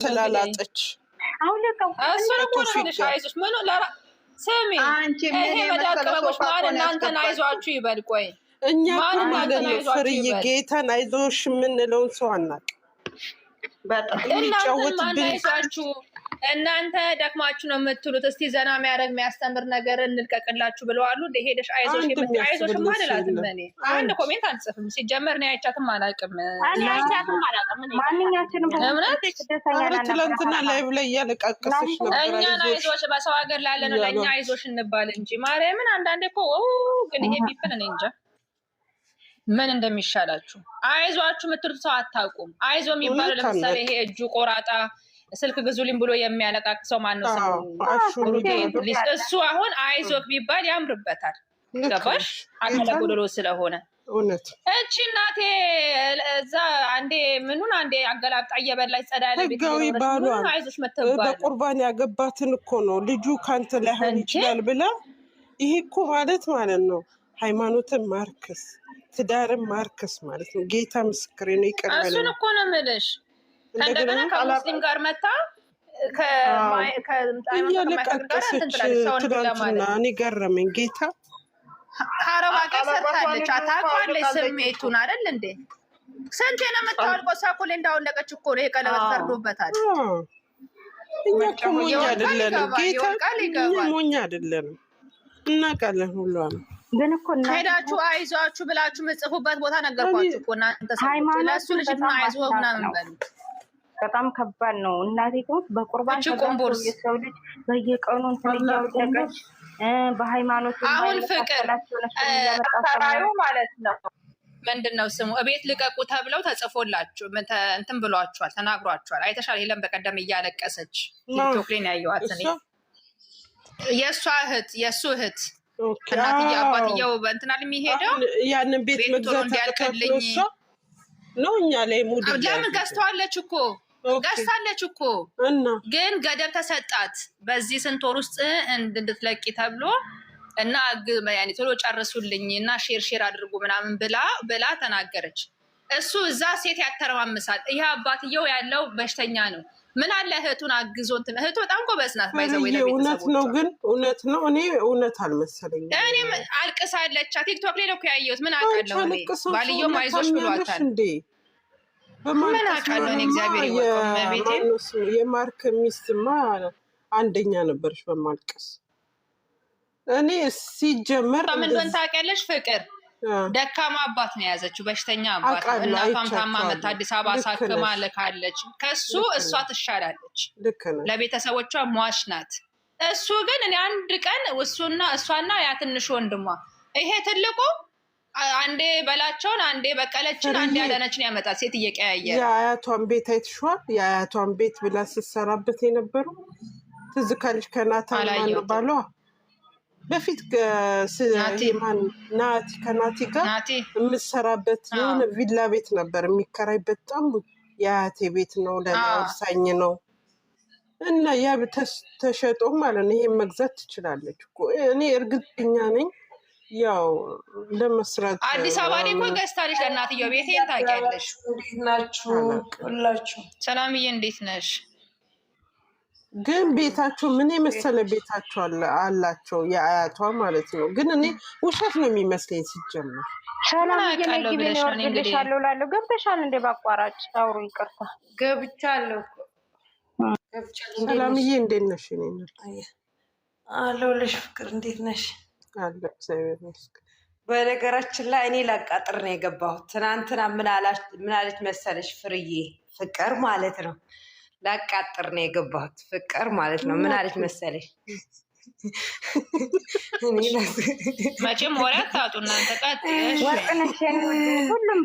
ስላላጠች አሁን ለቀው እሱን እኮ ነው የምልሽ። አይዞሽ ምን ለራ ስሚ ይሄ መዳቀበቆች ማን እናንተን አይዟችሁ ይበል። ቆይ እኛ ማለት ነው ፍርዬ ጌታን አይዞሽ የምንለውን ሰው አናውቅም። በጣም እናንተን አይዟችሁ እናንተ ደክማችሁ ነው የምትሉት። እስቲ ዘና የሚያደርግ የሚያስተምር ነገር እንልቀቅላችሁ ብለዋሉ። ሄደሽ አይዞሽ የምትይ አይዞሽ ማለላትም እኔ አንድ ኮሜንት አልጽፍም። ሲጀመር ነው አይቻትም አላውቅም። ማንኛችንም ትላንትና ላይቭ ላይ እያለቃቀሰች ነበር። እኛን አይዞሽ በሰው ሀገር ላለ ነው ለእኛ አይዞሽ እንባል እንጂ ማርያምን አንዳንዴ እኮ ግን ይሄ ቢፍን እኔ እንጃ ምን እንደሚሻላችሁ። አይዟችሁ የምትሉት ሰው አታውቁም። አይዞ የሚባለው ለምሳሌ ይሄ እጁ ቆራጣ ስልክ ግዙልኝ ብሎ የሚያለቃቅሰው ማነው ስሙ? እሱ አሁን አይዞክ ቢባል ያምርበታል። ገባሽ? አካለ ጎደሎ ስለሆነ እውነት እቺ እናቴ እዛ አንዴ ምኑን አንዴ አገላብጣ እየበላች ጸዳለ ቤት ነው አይዞሽ መተባለ በቁርባን ያገባትን እኮ ነው ልጁ ካንተ ላይሆን ይችላል ብላ ይሄ እኮ ማለት ነው ሃይማኖትን ማርከስ ትዳርን ማርከስ ማለት ነው። ጌታ ምስክሬ ነው። ይቀርበል እሱን እኮ ነው የምልሽ። እንደገና ከሙስሊም ጋር መታ እያለቃቀሰች ትላንትና እኔ ገረመኝ። ጌታ ከአረብ ሀገር ሰርታለች አታውቃለች ስሜቱን አይደል እንዴ? ስንት ነው የምታወልቀው? ሳኩል እንዳወለቀች እኮ ነው። ይሄ ቀለበት ፈርዶበታል። እኛ እኮ ሞኝ አይደለንም። ጌታ እኛ ሞኝ አይደለንም። እናውቃለን ሁሉ ነው። ግን እኮ ሄዳችሁ አይዟችሁ ብላችሁ የምጽፉበት ቦታ ነገርኳችሁ እኮ እናንተ ሰዎች ለእሱ ልጅ አይዞህ ምናምን በሉት። በጣም ከባድ ነው። እናቴ ትሙት በቁርባን የሰው ልጅ በየቀኑ እንትን እያወደቀች በሃይማኖት አሁን ፍቅር ተራዩ ማለት ነው። ምንድን ነው ስሙ? እቤት ልቀቁ ተብለው ተጽፎላችሁ እንትን ብሏችኋል፣ ተናግሯችኋል። አይተሻል? ሄለን በቀደም እያለቀሰች ቲክቶክ ላይ ነው ያየኋት እኔ። የእሱ እህት እናትዬ አባትየው በእንትናል የሚሄደው ያንን ቤት መግዛት እንዲያልቅልኝ ነው። እኛ ላይ ሙድ ለምን ገዝተዋለች እኮ ገዝታለች እኮ ግን ገደብ ተሰጣት። በዚህ ስንት ወር ውስጥ እንድትለቂ ተብሎ እና ያኔ ቶሎ ጨርሱልኝ እና ሼር አድርጉ ምናምን ብላ ተናገረች። እሱ እዛ ሴት ያተረማምሳል። ይሄ አባትየው ያለው በሽተኛ ነው። ምን አለ እህቱን አግዞ እንትን እህቱ በጣም ጎበዝ ናት። ባይዘው እውነት ነው ግን እውነት ነው። እኔ እውነት አልመሰለኝም። እኔም አልቅሳለች። ቲክቶክ ላይ ነው ያየሁት። ምን አውቃለሁ እኔ ባልየው አይዞሽ ብሏታል። ምን አውቃለሁ እኔ እግዚአብሔር ይወቀው። ቤቴ የማርክ ሚስትማ አንደኛ ነበርሽ በማልቀስ። እኔ ሲጀመር ምን እንደሆነ ታውቂያለሽ ፍቅር ደካማ አባት ነው የያዘችው። በሽተኛ አባት ነው። እናቷም ታማ መታ አዲስ አበባ ሳክማ ልካለች። ከሱ እሷ ትሻላለች። ለቤተሰቦቿ ሟች ናት። እሱ ግን እኔ አንድ ቀን እሷና ያ ትንሽ ወንድሟ ይሄ ትልቁ አንዴ በላቸውን አንዴ በቀለችን አንዴ አዳነችን ያመጣል። ሴት እየቀያየ የአያቷን ቤት አይተሽዋል? የአያቷን ቤት ብላ ስትሰራበት የነበረው ትዝ ካለሽ ከናታን ማን ባሏ በፊት ናቲ ከናቲ ጋር የምትሰራበት የሆነ ቪላ ቤት ነበር የሚከራይ። በጣም የአያቴ ቤት ነው ለወርሳኝ ነው እና ያ ተሸጦ ማለት ነው። ይሄን መግዛት ትችላለች እኮ እኔ እርግጠኛ ነኝ። ያው ለመስራት አዲስ አበባ ላይ እኮ ገዝታለች ለእናትየው ቤት። ይሄን ታውቂያለሽ? እንዴት ናችሁ ሁላችሁ? ሰላምዬ እንዴት ነሽ? ግን ቤታቸው ምን የመሰለ ቤታቸው አላቸው የአያቷ ማለት ነው። ግን እኔ ውሸት ነው የሚመስለኝ ሲጀምር። ሰላምዬ ብለሻለሁ ላለው ገብተሻል እንደ ባቋራጭ ታውሩ ይቅርታ ገብቻለሁ። ሰላምዬ እንዴት ነሽ? አለሁልሽ ፍቅር እንዴት ነሽ? አለ እግዚአብሔር ይመስገን። በነገራችን ላይ እኔ ላቃጥር ነው የገባሁት። ትናንትና ምን አለች መሰለሽ ፍርዬ ፍቅር ማለት ነው ላቃጥር ነው የገባሁት። ፍቅር ማለት ነው ምን አለች መሰለሽ? መቼም ወሬ አታጡ እናንተ ቀጥሽ ወርቅነሽን ሁሉም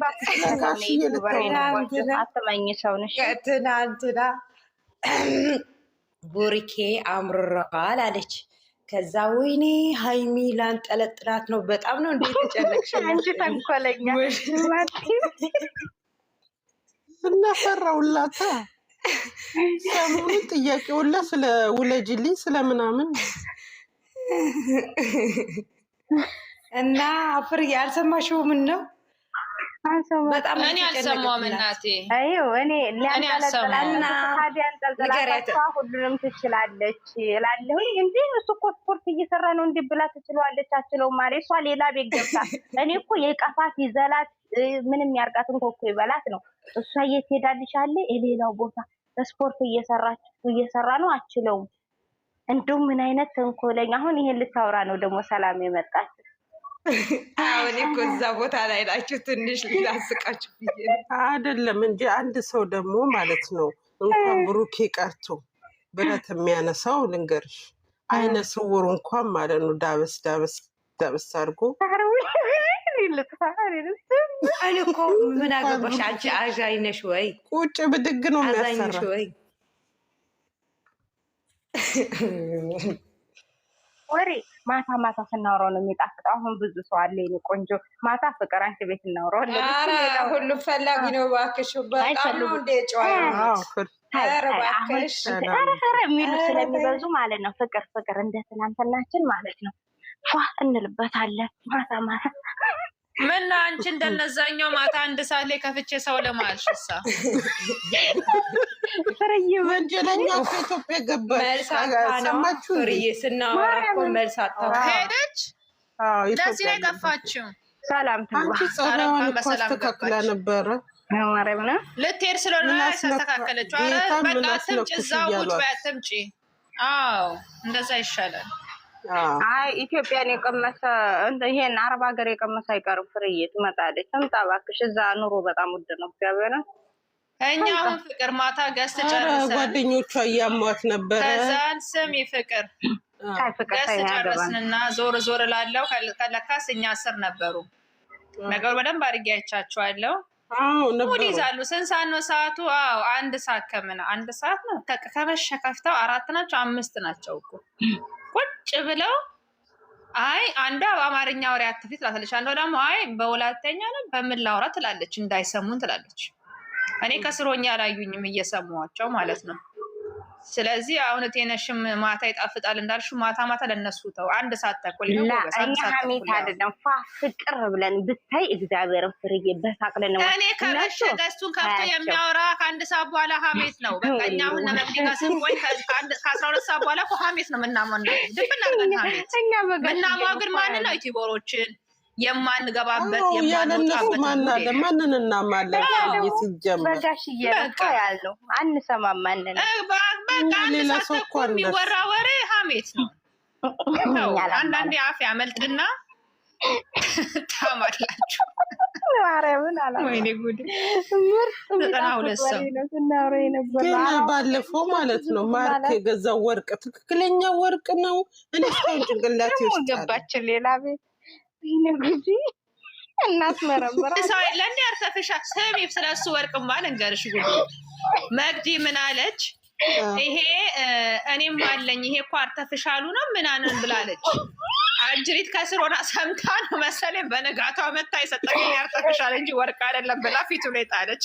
አትመኝ ሰው ነሽ። ትናንትና ቡሪኬ አምርረዋል አለች። ከዛ ወይኔ ሀይሚ ላንጠለጥላት ነው። በጣም ነው እንዴት ተጨነቅሽ አንቺ ተንኮለኛ እናፈራውላታ ሰሞኑን ጥያቄውላ ስለ ውለጅልኝ ስለምናምን እና ፍር ያልሰማሽው ምን ነው በጣም እኔ አልሰማሁም እናቴ። እኔ ሊያንጠለጥላልና ታዲያ ሁሉንም ትችላለች እላለሁኝ። እንዴ እሱ እኮ ስፖርት እየሰራ ነው እንዴ ብላ ትችላለች አትችለውም ማለት እሷ ሌላ ቤት ገብታ እኔ እኮ የቀፋት ይዘላት ምንም ያርቃትን ኮኮ ይበላት ነው። እሷ የት ሄዳልሻለ የሌላው ቦታ ስፖርት እየሰራ ነው አትችለውም። እንደው ምን አይነት ተንኮለኛ! አሁን ይሄን ልታወራ ነው ደግሞ ሰላም የመጣች። አሁን እኮ እዛ ቦታ ላይ ናችሁ። ትንሽ ላስቃችሁ አይደለም እንጂ አንድ ሰው ደግሞ ማለት ነው እንኳን ብሩኬ ቀርቶ ብረት የሚያነሳው ልንገርሽ፣ አይነ ስውር እንኳን ማለት ነው ዳበስ አድርጎ እኔ እኮ ምን አገባሽ አንቺ አዛኝ ነሽ ወይ? ቁጭ ብድግ ነው የሚያሰራ ወይ ወሬ ማታ ስናወራው ነው የሚጣፍጠው። አሁን ብዙ ሰው አለ የኔ ቆንጆ ማታ ፍቅር አንቺ ቤት እናወራው አለ። ኧረ ሁሉም ፈላጊ ነው እባክሽ። በጣም ነው እንደ ጨዋይ ኧረ እባክሽ የሚሉ ስለሚበዙ ማለት ነው ፍቅር እንደ ትናንትናችን ማለት ነው ፏ እንልበታለን ማታ ምን አንቺ እንደነዛኛው ማታ 1 ሰዓት ላይ ከፍቼ ሰው ለማልሽሳ ፍርዬ ወንጀለኛ ከኢትዮጵያ ገባች። ሰማችሁ ስናወራ እኮ መልስ ሄደች። ለዚህ ላይ ጠፋችው። ሰላም አንቺ ጸባዋን እኮ አስተካክላ ነበረ ልትሄድ ስለሆነ ያስተካከለችው። ኧረ በቃ አትምጪ፣ እዛው ቁጭ በይ አትምጪ። አዎ እንደዛ ይሻላል። አይ ኢትዮጵያን የቀመሰ ይሄን አረብ ሀገር የቀመሰ አይቀርም። ፍርዬ ትመጣለች። ትምጣ እባክሽ። እዛ ኑሮ በጣም ውድ ነው። እግዚአብሔር እኛ አሁን ፍቅር ማታ ገዝት ጨርሰን ጓደኞቿ እያሟት ነበረ። ከዛን ስሚ ፍቅር ገዝት ጨርስንና ዞር ላለው ከለካስ እኛ ስር ነበሩ። ነገሩ በደንብ አድርጌ አይቻቸዋለሁ። ሙድ ይዛሉ። ስንት ሰዓት ነው ሰዓቱ? 1 ሰዓት ከምና 1 ሰዓት ነው ከመሸ ከፍተው 4 ናቸው 5 ናቸው እኮ ቁጭ ብለው አይ አንዷ በአማርኛ ወሬ አትፊት ትላለች፣ አንዷ ደግሞ አይ በወላተኛ ነው በምን ላውራ ትላለች፣ እንዳይሰሙን ትላለች። እኔ ከስሮኛ አላዩኝም እየሰማኋቸው ማለት ነው። ስለዚህ አሁን ቴነሽም ማታ ይጣፍጣል እንዳልሽ ማታ ለነሱ ተው። 1 ሰዓት ተኩል ነው በሳ ሀሜት አይደለም ፍቅር ብለን ብታይ እግዚአብሔርን ፍርዬ በሳቅለን ነው። እኔ ከመሸ ገዝቱን ከፍቶ የሚያወራ ከ1 ሰዓት በኋላ ሀሜት ነው። በቃ እኛ አሁን ለመግዲጋ ስንቆይ ከ12 ሰዓት በኋላ እኮ ሀሜት ነው የምናመው። ድብና ሀሜት ምናመው ግን ማንን ነው? ዩቲዩበሮችን የማንገባበት የማንወጣበት ማንን እናማለን? ሲጀመር በጋሽዬ እኮ ያለው አንሰማም። ማንን በቃ ሌላ ሰው እኮ የሚወራ ወሬ ሀሜት ነው። አንዳንዴ አፍ ያመልጥና ታማላችሁ። ማርያምን አላማ ወይኔ ጉድ! 92 ሰው ግን ባለፈው ማለት ነው ማርክ የገዛው ወርቅ ትክክለኛ ወርቅ ነው። እኔ እስካሁን ጭንቅላቴ ውስጥ ገባችን ሌላ ቤት ይነጉጂ እናት መረመራ ሰው የለ እንደ አርተፊሻል ሰሚ ስለሱ ወርቅማ ልንገርሽ ጉድ። መግዲ ምን አለች? ይሄ እኔም አለኝ ይሄ እኮ አርተፊሻሉ ነው ምናምን ብላለች። አጅሪት ከስር ሆና ሰምታ ነው መሰለኝ በነጋታው መታ የሰጠኝ አርተፊሻል እንጂ ወርቅ አይደለም ብላ ፊቱ ላይ ጣለች።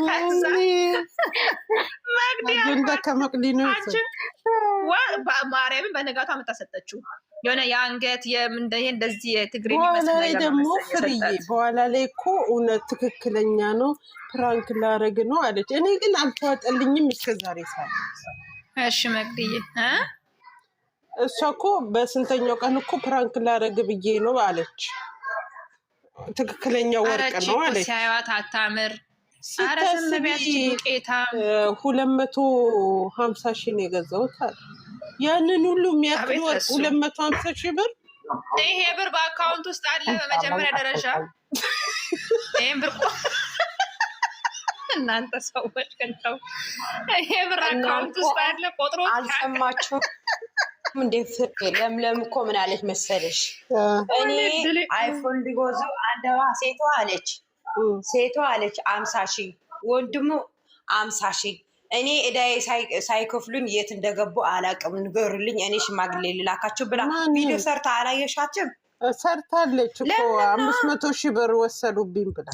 ከዛ መግዲ ከመቅዲ ነው ማርያምን በነጋታው መታ ሰጠችው። የሆነ የአንገት ይሄ እንደዚህ የትግሪ ይመስል ነገር ደግሞ ፍርዬ በኋላ ላይ እኮ እውነት ትክክለኛ ነው ፕራንክ ላረግ ነው አለች። እኔ ግን አልተዋጠልኝም እስከዛሬ ሳለ። እሺ መቅዲዬ እሷ እኮ በስንተኛው ቀን እኮ ፕራንክ ላረግ ብዬ ነው አለች። ትክክለኛ ወርቅ ነው አለች። ሲያዩት አታምር። ኧረ ዝም ቢያች ዱቄታ 250 ሺህ ነው የገዛሁት አለ። ያንን ሁሉ የሚያክል ወርቅ 250 ሺህ ብር። ይሄ ብር በአካውንት ውስጥ አለ በመጀመሪያ ደረጃ። ይሄን ብር እናንተ ሰዎች ከንተው ይሄ ብር አካውንት ውስጥ አለ ቆጥሮ አልሰማችሁ እንዴ? ፍቅር ለምለም እኮ ምን አለች መሰለሽ? እኔ አይፎን ሊጎዙ አንደዋ ሴቷ አለች 50 ሺህ ወንድሙ 50 ሺህ እኔ እዳዬ ሳይከፍሉኝ የት እንደገቡ አላውቅም፣ ንገሩልኝ፣ እኔ ሽማግሌ ልላካችሁ ብላ ቪዲዮ ሰርታ አላየሻችም? ሰርታለች እኮ 500 ሺህ ብር ወሰዱብኝ ብላ።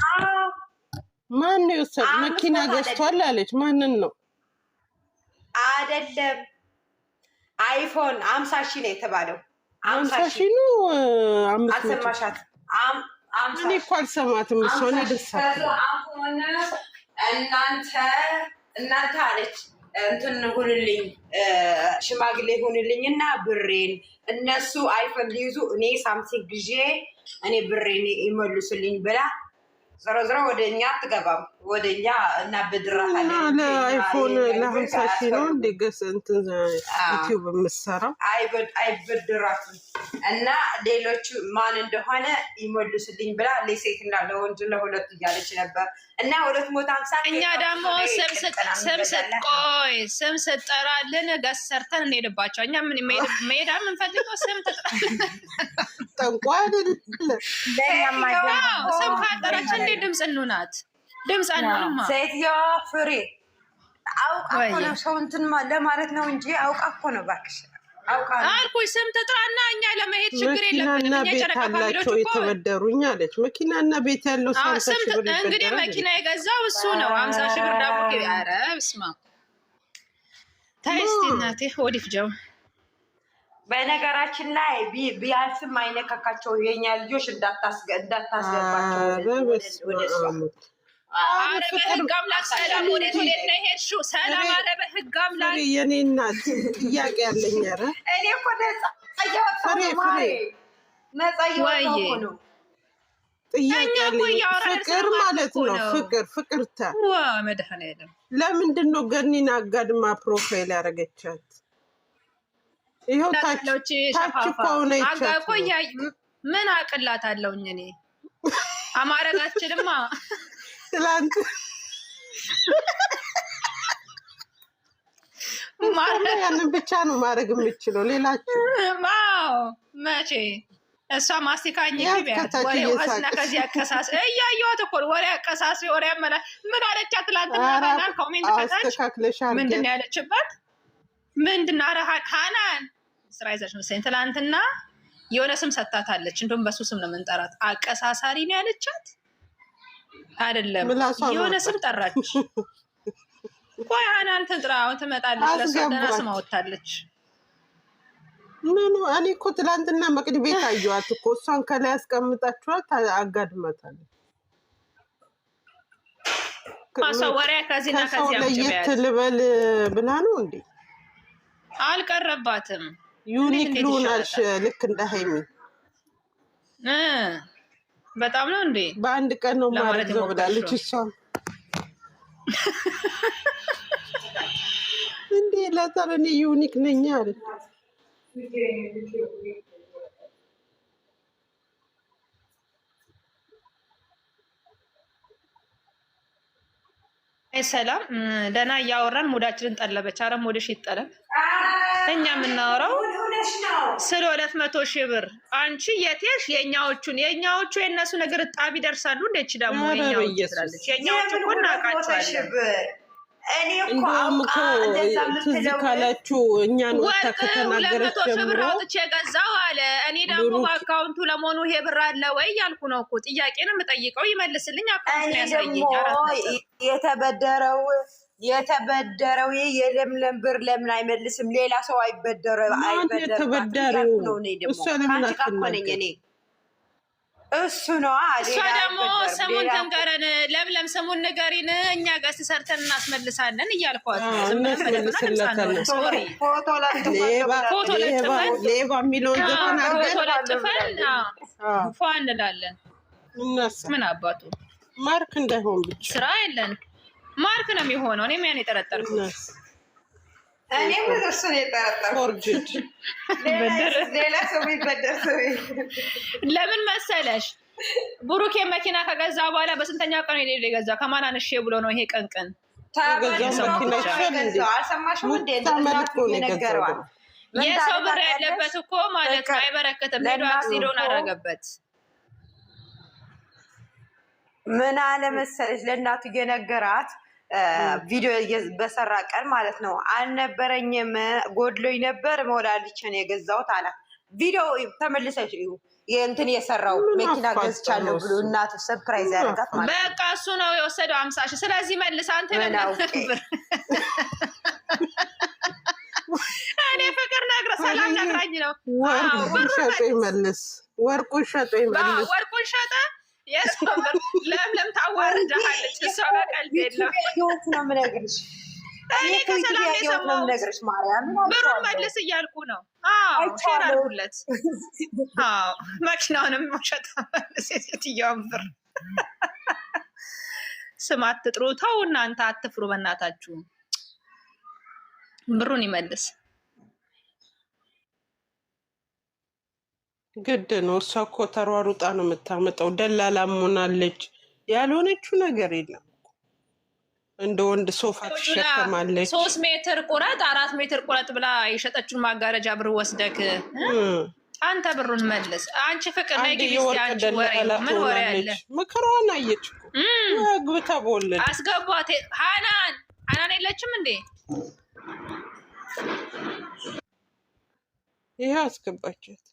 ማን ነው የወሰዱ? መኪና ገዝቷል አለች። ማንን ነው? አይደለም አይፎን 50 ሺህ ነው የተባለው። 50 ሺህ ነው። አልሰማሻት? እኔ እኮ አልሰማትም። እሷ እኔ ደስ አሁን እናንተ አለች እንትን ሁንልኝ ሽማግሌ ሁንልኝ እና ብሬን እነሱ አይፎን ሊይዙ እኔ ሳምሰንግ ግዤ እኔ ብሬን ይመልሱልኝ ብላ ዞሮ ዞሮ ወደ እኛ አትገባም። ወደ እኛ እናበድራታለን። ለአይፎን ለ50 ሺህ ነው እንደ ገስ እንትን ዩቲዩብ የምትሰራው አይበድራትም። እና ሌሎቹ ማን እንደሆነ ይመልሱልኝ ብላ ለሴትና ለወንድ ለሁለቱ እያለች ነበር። እና 250 እኛ ደግሞ ስም ስጠራልን ገስ ሰርተን እንሄድባቸው። እኛ ምን መሄዳ የምንፈልገው ስም ጠንቋ አይደለም። ስም ካጠራች እንዴ ድምፅ እንሁናት። ድምፅ አንሆንማ። ሴትዮዋ ፍሬ አውቃ እኮ ነው ሰው እንትን ለማለት ነው እንጂ አውቃ እኮ ነው። እባክሽ አውቃ ነው አልኩሽ። ስም ትጥራና እኛ ለመሄድ ችግር የለብንም። እኛ ጨረቃ ፋሚሊዎች እኮ የተበደሩኝ አለች። መኪናና ቤት ያለው ሰው እንግዲህ መኪና የገዛው እሱ ነው። 50 ሺህ ብር ዳቦ ኧረ በስመ አብ ተይ እስኪ እናቴ ወዲፍ ጀው። በነገራችን ላይ ቢያልፍም አይነካካቸው የኛ ልጆች እንዳታስገባቸው። ኧረ በህግ አምላክ ሰላም። ወዴት ነው የሄድሽው? ሰላም ኧረ በህግ አምላክ የኔ እናት ጥያቄ ያለኝ። ኧረ እኔ እኮ ነፃ እየወጣሁ ነው። ጥያቄ ያለኝ ፍቅር ማለት ነው። ፍቅርታ መድኃኒዓለም ለምንድን ነው ገኒን አጋድማ ፕሮፋይል ያደረገቻት? ይኸው ታች እኮ ሆነ ይቻት ምን አቅላት አለውኝ እኔ አማረጋችንማ ትላንት ያንን ብቻ ነው ማድረግ የምችለው። ሌላችሁ መቼ እሷ ማስቲካኝ ቢያት ወሬው ከዚህና ከዚህ አቀሳስ እያየኋት እኮ ወሬ አቀሳስ ወሬ አመላ ምን አለቻት? ትላንትና ኮሜንት ከታች ምንድን ነው ያለችበት? ምንድን ነው ሀናን ስራ ይዘሽ መሰለኝ ትላንትና የሆነ ስም ሰጣታለች። እንደውም በሱ ስም ነው የምንጠራት። አቀሳሳሪ ነው ያለቻት አይደለም፣ የሆነ ስም ጠራች። ቆይ ሀናን ትጥራ ትመጣለች። ለሷ ደህና ስም አወጣለች። ምኑ እኔ እኮ ትላንትና መቅድ ቤት አየኋት እኮ እሷን ከላይ አስቀምጣችኋት አጋድመታለች። ወሬ ከዚህና ከዚህ ለየት ልበል ብላ ነው እንዴ? አልቀረባትም። ዩኒክ ልሆናልሽ ልክ እንደ ሀይሚ በጣም ነው እንዴ? በአንድ ቀን ነው ማለት ነው ብላለች። እሷም እንዴ ለታለ እኔ ዩኒክ ነኝ አለች። ሰላም ደህና እያወራን ሙዳችንን ጠለበች። አረ ሙድሽ ይጠለብ። እኛ የምናወራው ስለ 200 ሺህ ብር። አንቺ የቴሽ የኛዎቹን የእነሱ ነገር ጣቢ ይደርሳሉ። እንደች ደግሞ የኛዎቹ ትላለች። የኛዎቹ እኮ እናውቃቸዋለን። እንደውም እኮ ትዝ ካላችሁ እኛን ወታ ከተናገረች 200 ሺህ ብር አውጥቼ ገዛው አለ። እኔ ደግሞ በአካውንቱ ለመሆኑ ይሄ ብር አለ ወይ ያልኩ ነው እኮ። ጥያቄ ነው የምጠይቀው፣ ይመልስልኝ። አካውንቱ ያሳየኝ። የተበደረው የለምለም ብር ለምን አይመልስም? ሌላ ሰው አይበደረው የተበደረው እሷ ለምን አትናገር? እሱ ነው። እሷ ደግሞ ስሙን ትንገረን፣ ለምለም ስሙን ንገሪን፣ እኛ ጋር ሰርተን እናስመልሳለን እያልኳት ፎቶ የሚለውን ዘፈን ለጥፈን ፏ እንላለን። ምን አባቱ ማርክ እንዳይሆን ብቻ ስራ የለን። ማርክ ነው የሚሆነው። እኔም ያን የጠረጠርኩት እኔም እሱ ነው የጠረጠርኩት። ሌላ ሰው ቢበደር ለምን መሰለሽ? ብሩኬ መኪና ከገዛ በኋላ በስንተኛው ቀን ሄደ የገዛ? ከማን አንሼ ብሎ ነው? ይሄ ቀን አልሰማሽም እንዴ? የሰው ብር ያለበት እኮ ማለት ነው አይበረከትም። ሄዶ አክሲዶን አደረገበት። ምን አለ መሰለሽ? ለእናቱ እየነገራት ቪዲዮ በሰራ ቀን ማለት ነው። አልነበረኝም ጎድሎኝ ነበር መወላልቼ ነው የገዛሁት አላት። ቪዲዮ ተመልሰሽ እዩ። የእንትን የሰራው መኪና ገዝቻለሁ ብሎ እናቱ ሰርፕራይዝ ያደርጋት ማለት ነው። በቃ እሱ ነው የወሰደው 50 ሺህ። ስለዚህ መልስ አንተ ነበር። እኔ ፍቅር ነግረ ሰላም ነግራኝ ነው። ወርቁን ሸጦ ይመልስ። ወርቁን ሸጦ ይመልስ። ወርቁን ሸጠ የሰው ብር ለምለም ታዋርዳለች። እሷ ጋር ቀልድ የለም። ህይወት ነው የምነግርሽ። እኔ ከሰላም የሰማሁት ብሩን መልስ እያልኩ ነው። አዎ ሼር አድርጉለት። አዎ መኪናውንም ሸጣ መልስ የሴትዮዋን ብር። ስም አትጥሩ። ተው እናንተ አትፍሩ በእናታችሁ። ብሩን ይመልስ። ግድ ነው። እሷ እኮ ተሯሩጣ ነው የምታመጣው። ደላላ ሆናለች። ያልሆነችው ነገር የለም። እንደ ወንድ ሶፋ ትሸከማለች። 3 ሜትር ቁረጥ 4 ሜትር ቁረጥ ብላ የሸጠችውን ማጋረጃ ብር ወስደክ አንተ ብሩን መልስ። አንቺ ፍቅር ላይ ግቢ እስኪ። አንቺ ወሬ ምን ወሬ አለ? መከራዋን አየች እኮ አግብታ በወለደ። አስገቧት። ሀናን የለችም እንዴ? ይሄ አስገባቻት።